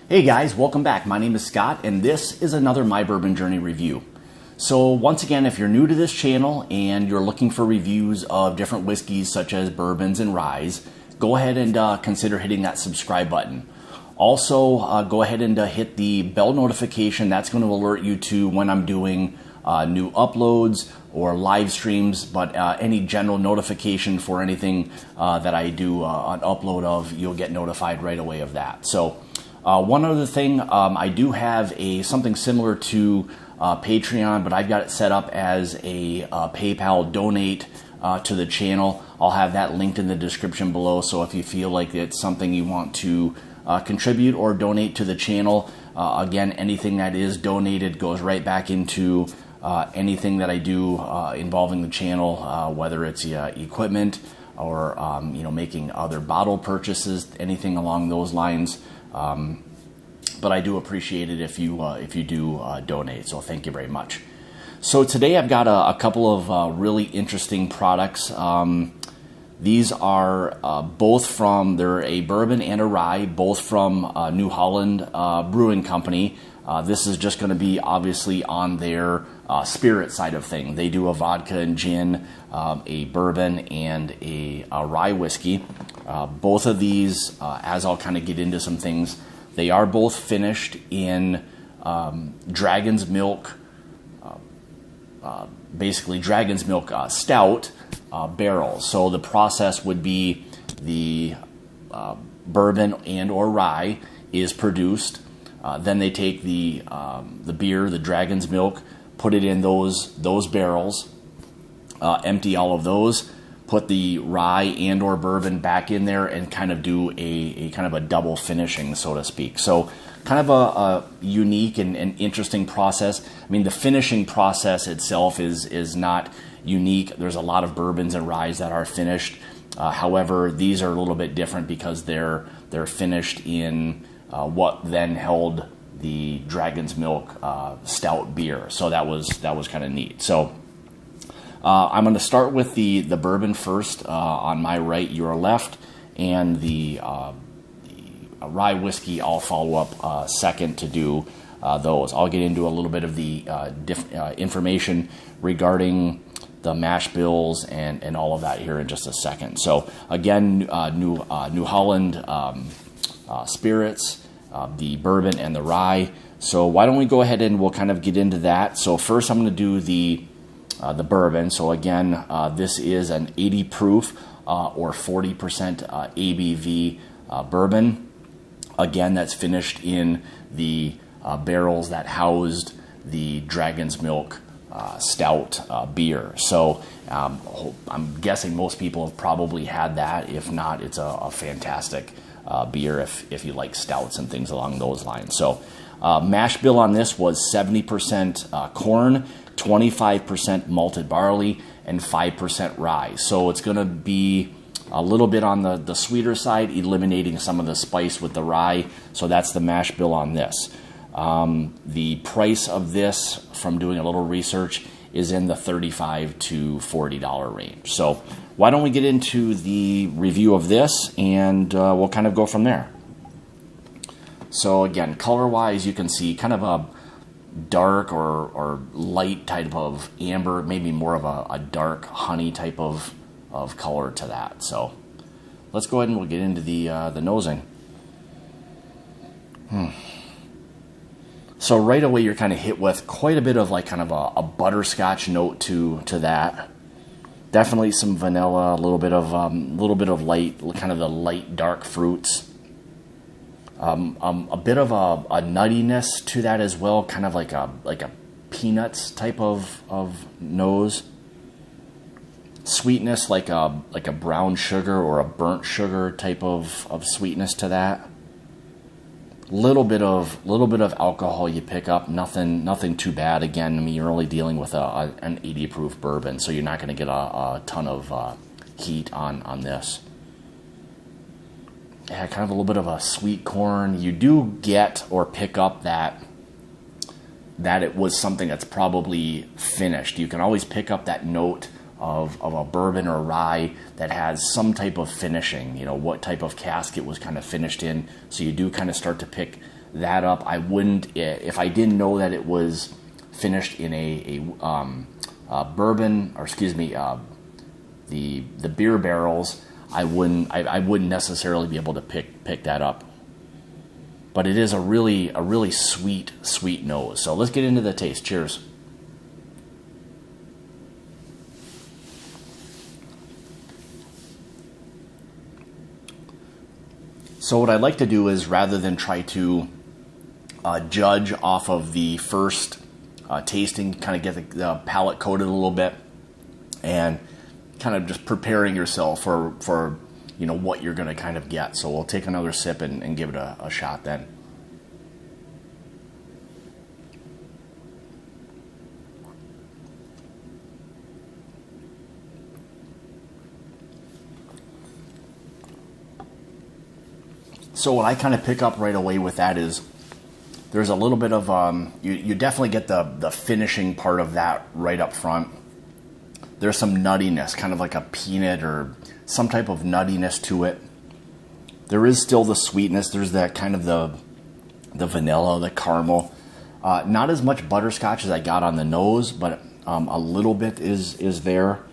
Hey guys, welcome back. My name is Scott and this is another My Bourbon Journey review. So once again, if you're new to this channel and you're looking for reviews of different whiskeys such as bourbons and ryes, go ahead and consider hitting that subscribe button. Also, go ahead and hit the bell notification. That's going to alert you to when I'm doing new uploads or live streams, but any general notification for anything that I do an upload of, you'll get notified right away of that. So one other thing, I do have something similar to Patreon, but I've got it set up as a PayPal donate to the channel. I'll have that linked in the description below, so if you feel like it's something you want to contribute or donate to the channel, again, anything that is donated goes right back into anything that I do involving the channel, whether it's equipment or making other bottle purchases, anything along those lines. But I do appreciate it if you do donate, so thank you very much. So today I've got a couple of really interesting products. These are both from, they're a bourbon and a rye, both from New Holland Brewing Company. This is just going to be obviously on their spirit side of things. They do a vodka and gin, a bourbon, and a rye whiskey. Both of these, as I'll kind of get into some things, they are both finished in Dragon's Milk, basically Dragon's Milk stout barrels. So the process would be the bourbon and or rye is produced. Then they take the beer, the Dragon's Milk, put it in those barrels, empty all of those, put the rye and or bourbon back in there, and kind of do a kind of a double finishing, so to speak. So kind of a unique and interesting process. I mean, the finishing process itself is not unique. There's a lot of bourbons and ryes that are finished. However, these are a little bit different because they're finished in what then held the Dragon's Milk stout beer. So that was kind of neat. So I'm going to start with the bourbon first on my right, your left, and the rye whiskey I'll follow up second to do those. I'll get into a little bit of the information regarding the mash bills and all of that here in just a second. So again, New Holland spirits, the bourbon and the rye. So why don't we go ahead and we'll kind of get into that. So first I'm going to do the bourbon. So again, this is an 80 proof or 40% ABV bourbon. Again, that's finished in the barrels that housed the Dragon's Milk stout beer. So I'm guessing most people have probably had that. If not, it's a fantastic beer if you like stouts and things along those lines. So mash bill on this was 70% corn, 25% malted barley, and 5% rye. So it's going to be a little bit on the sweeter side, eliminating some of the spice with the rye. So that's the mash bill on this. The price of this, from doing a little research, is in the $35 to $40 range. So why don't we get into the review of this, and we'll kind of go from there. So again, color-wise, you can see kind of a dark or light type of amber, maybe more of a dark honey type of color to that. So let's go ahead and we'll get into the nosing. So right away you're kind of hit with quite a bit of like kind of a butterscotch note to that. Definitely some vanilla, a little bit of light, kind of the light dark fruits. A bit of a nuttiness to that as well, kind of like a peanuts type of nose. Sweetness like a brown sugar or a burnt sugar type of sweetness to that. Little bit of alcohol you pick up, nothing too bad. Again, I mean, you're only dealing with an 80 proof bourbon, so you're not going to get a ton of heat on this. Yeah, kind of a little bit of a sweet corn. You do get or pick up that it was something that's probably finished. You can always pick up that note of a bourbon or rye that has some type of finishing, what type of cask it was kind of finished in. So you do kind of start to pick that up. I wouldn't, if I didn't know that it was finished in a bourbon, or excuse me, the beer barrels, I wouldn't necessarily be able to pick that up. But it is a really sweet nose. So let's get into the taste. Cheers. So what I'd like to do is, rather than try to judge off of the first tasting, kind of get the palate coated a little bit, and kind of just preparing yourself for you know what you're going to kind of get. So we'll take another sip and give it a shot then. So what I kind of pick up right away with that is there's a little bit of, you definitely get the finishing part of that right up front. There's some nuttiness, kind of like a peanut or some type of nuttiness to it. There is still the sweetness. There's that kind of the vanilla, the caramel. Not as much butterscotch as I got on the nose, but a little bit is there.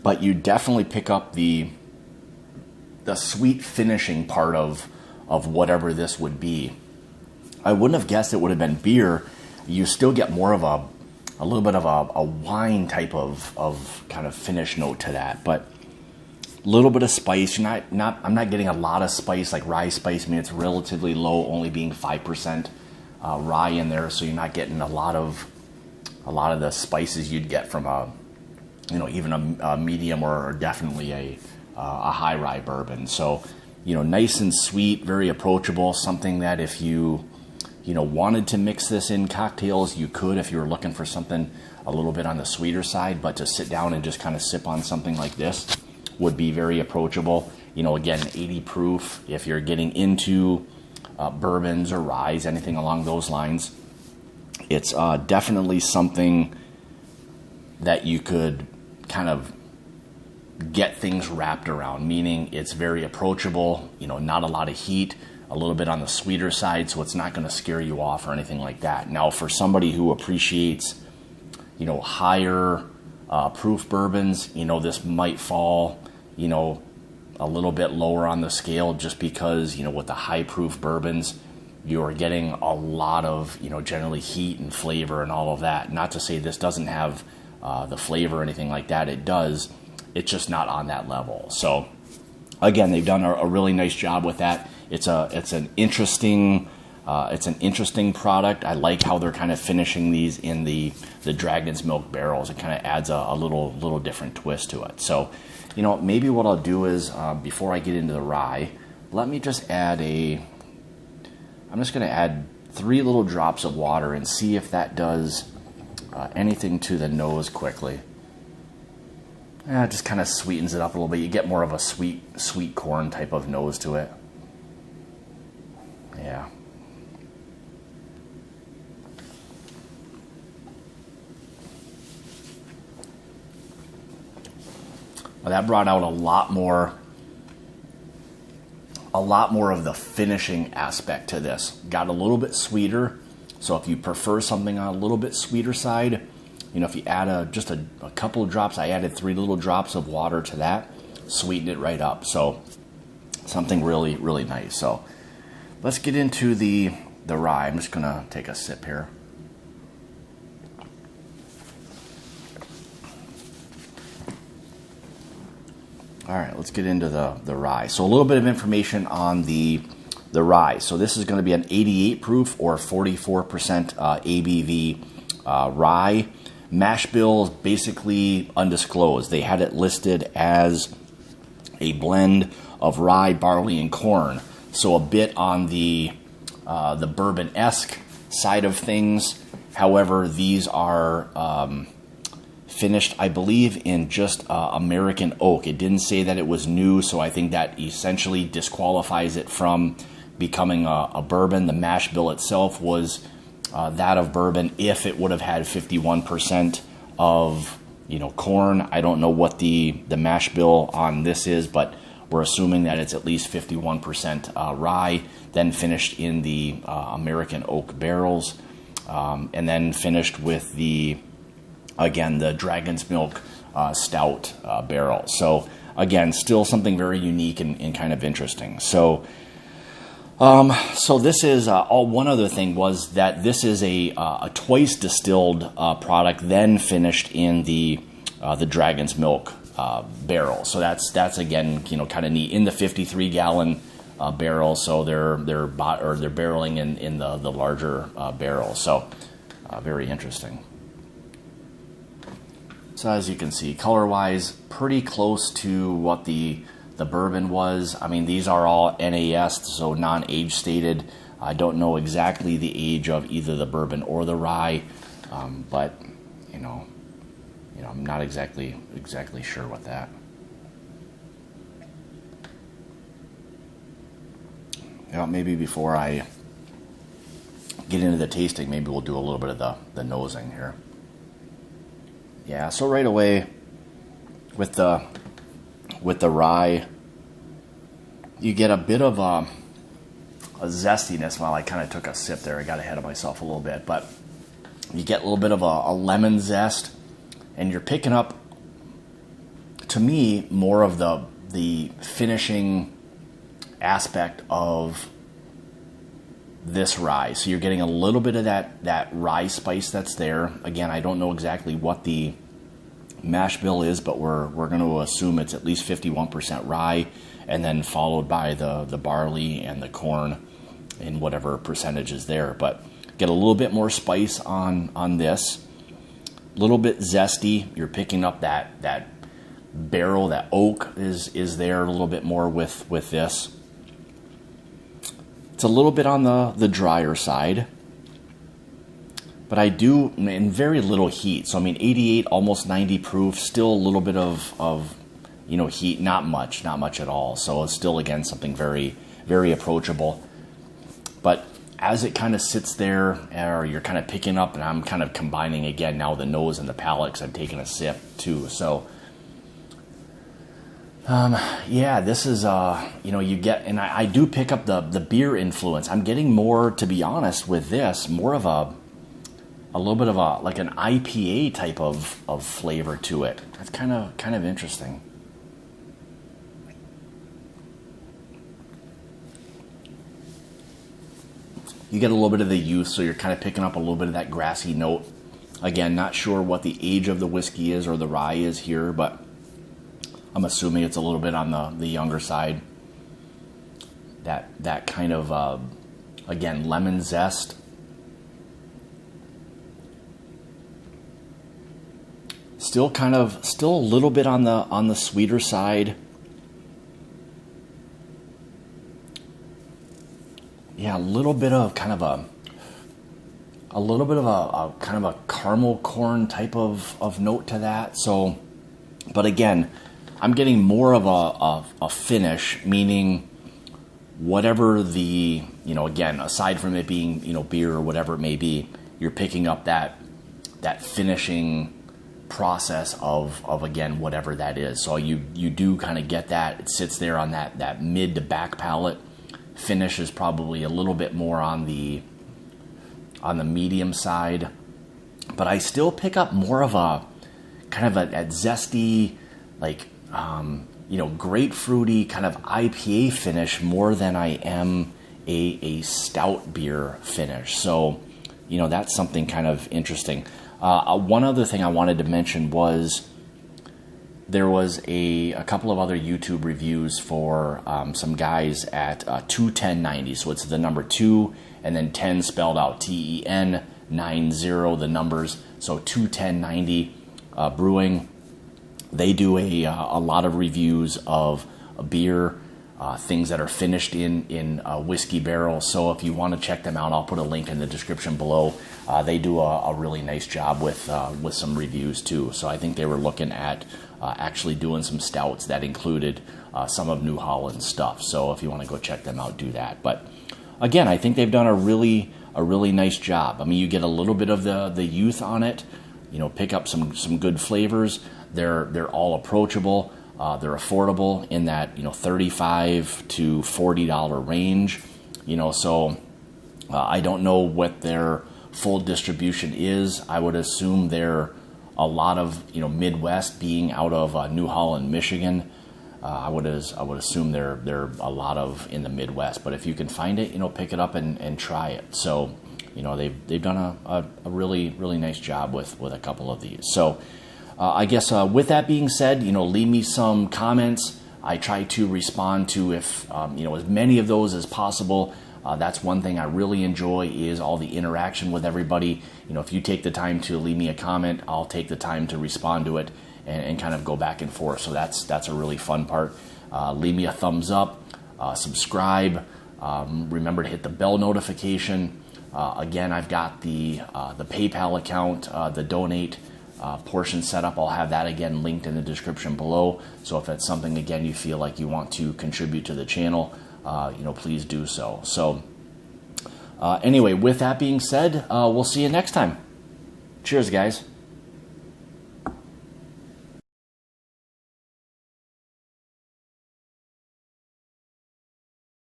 But you definitely pick up the sweet finishing part of whatever this would be. I wouldn't have guessed it would have been beer. You still get more of a little bit of a wine type of kind of finish note to that, but a little bit of spice. I'm not getting a lot of spice, like rye spice. I mean, it's relatively low, only being 5% rye in there, so you're not getting a lot of the spices you'd get from even a medium or definitely a high rye bourbon. So, nice and sweet, very approachable. Something that if you wanted to mix this in cocktails, you could, if you were looking for something a little bit on the sweeter side. But to sit down and just kind of sip on something like this would be very approachable. Again, 80 proof. If you're getting into bourbons or ryes, anything along those lines, it's definitely something that you could kind of get things wrapped around, meaning it's very approachable, not a lot of heat, a little bit on the sweeter side, so it's not going to scare you off or anything like that. Now, for somebody who appreciates, higher proof bourbons, this might fall, a little bit lower on the scale, just because, with the high proof bourbons, you're getting a lot of, generally heat and flavor and all of that. Not to say this doesn't have the flavor or anything like that. It does. It's just not on that level. So again, they've done a really nice job with that. It's an interesting product. I like how they're kind of finishing these in the Dragon's Milk barrels. It kind of adds a little different twist to it. So, maybe what I'll do is, before I get into the rye, let me just add I'm just going to add 3 little drops of water and see if that does anything to the nose quickly. It just kind of sweetens it up a little bit. You get more of a sweet corn type of nose to it. Yeah. Well, that brought out a lot more of the finishing aspect to this. Got a little bit sweeter. So if you prefer something on a little bit sweeter side, if you add just a couple of drops, I added 3 little drops of water to that, sweetened it right up. So something really, really nice. So let's get into the rye. I'm just going to take a sip here. All right, let's get into the rye. So a little bit of information on the rye. So this is going to be an 88 proof or 44% ABV rye. Mash bill is basically undisclosed. They had it listed as a blend of rye, barley, and corn. So a bit on the bourbon-esque side of things. However, these are finished, I believe, in just American oak. It didn't say that it was new, so I think that essentially disqualifies it from becoming a bourbon. The mash bill itself was that of bourbon if it would have had 51% of corn. I don't know what the mash bill on this is, but we're assuming that it's at least 51% rye, then finished in the American oak barrels, and then finished with the, again, the Dragon's Milk stout barrel. So again, still something very unique and kind of interesting. So so this is one other thing was that this is a twice distilled product, then finished in the Dragon's Milk barrel. So that's again, you know, kind of neat, in the 53-gallon barrel. So they're barreling in the larger barrel. So very interesting. So as you can see, color-wise, pretty close to what the bourbon was. I mean, these are all NAS, so non-age stated. I don't know exactly the age of either the bourbon or the rye, but you know, I'm not exactly sure with that. Yeah, maybe before I get into the tasting, maybe we'll do a little bit of the nosing here. Yeah, so right away with the rye, you get a bit of a zestiness. Well, I kind of took a sip there. I got ahead of myself a little bit, but you get a little bit of a lemon zest, and you're picking up, to me, more of the finishing aspect of this rye. So you're getting a little bit of that rye spice that's there. Again, I don't know exactly what the mash bill is, but we're going to assume it's at least 51% rye, and then followed by the barley and the corn in whatever percentage is there. But get a little bit more spice on this, a little bit zesty. You're picking up that barrel, that oak is there a little bit more with this. It's a little bit on the drier side, but I do, in very little heat. So I mean, 88, almost 90 proof, still a little bit of you know, heat, not much at all. So it's still, again, something very, very approachable. But as it kind of sits there, or you're kind of picking up, and I'm kind of combining again now the nose and the palate, because I'm taking a sip too. So yeah, this is, you know, you get, and I do pick up the beer influence. I'm getting more, to be honest, with this, more of a little bit of like an IPA type of flavor to it. That's kind of interesting. You get a little bit of the youth, so you're kind of picking up a little bit of that grassy note. Again, not sure what the age of the whiskey is or the rye is here, but I'm assuming it's a little bit on the younger side. That kind of, again, lemon zest. Still a little bit on the sweeter side. Yeah, a little bit of kind of a little bit of a kind of a caramel corn type of note to that. So, but again, I'm getting more of a finish, meaning whatever the, you know, again, aside from it being, you know, beer or whatever it may be, you're picking up that finishing process of again, whatever that is. So you do kind of get that. It sits there on that mid to back palate. Finish is probably a little bit more on the medium side, but I still pick up more of a kind of a zesty, like you know, grapefruity kind of IPA finish more than I am a stout beer finish. So, you know, that's something kind of interesting. One other thing I wanted to mention was there was a couple of other YouTube reviews for some guys at 21090. So it's the number 2 and then 10 spelled out, TEN 90, the numbers. So 21090 Brewing. They do a lot of reviews of beer, things that are finished in whiskey barrels. So if you want to check them out, I'll put a link in the description below. They do a really nice job with some reviews too. So I think they were looking at actually doing some stouts that included some of New Holland stuff. So if you want to go check them out, do that. But again, I think they've done a really nice job. I mean, you get a little bit of the youth on it. You know, pick up some good flavors. They're all approachable. They're affordable in that, $35 to $40 range. So I don't know what their full distribution is. I would assume they're a lot of, Midwest, being out of New Holland, Michigan. I would assume they're a lot of in the Midwest. But if you can find it, pick it up and try it. So, they've done a really, really nice job with a couple of these. So I guess with that being said, leave me some comments. I try to respond to as many of those as possible. That's one thing I really enjoy, is all the interaction with everybody. If you take the time to leave me a comment, I'll take the time to respond to it and kind of go back and forth. So that's a really fun part. Leave me a thumbs up, subscribe. Remember to hit the bell notification. Again, I've got the PayPal account, the donate portion set up. I'll have that again linked in the description below. So if it's something, again, you feel like you want to contribute to the channel, please do so. So anyway, with that being said, we'll see you next time. Cheers, guys.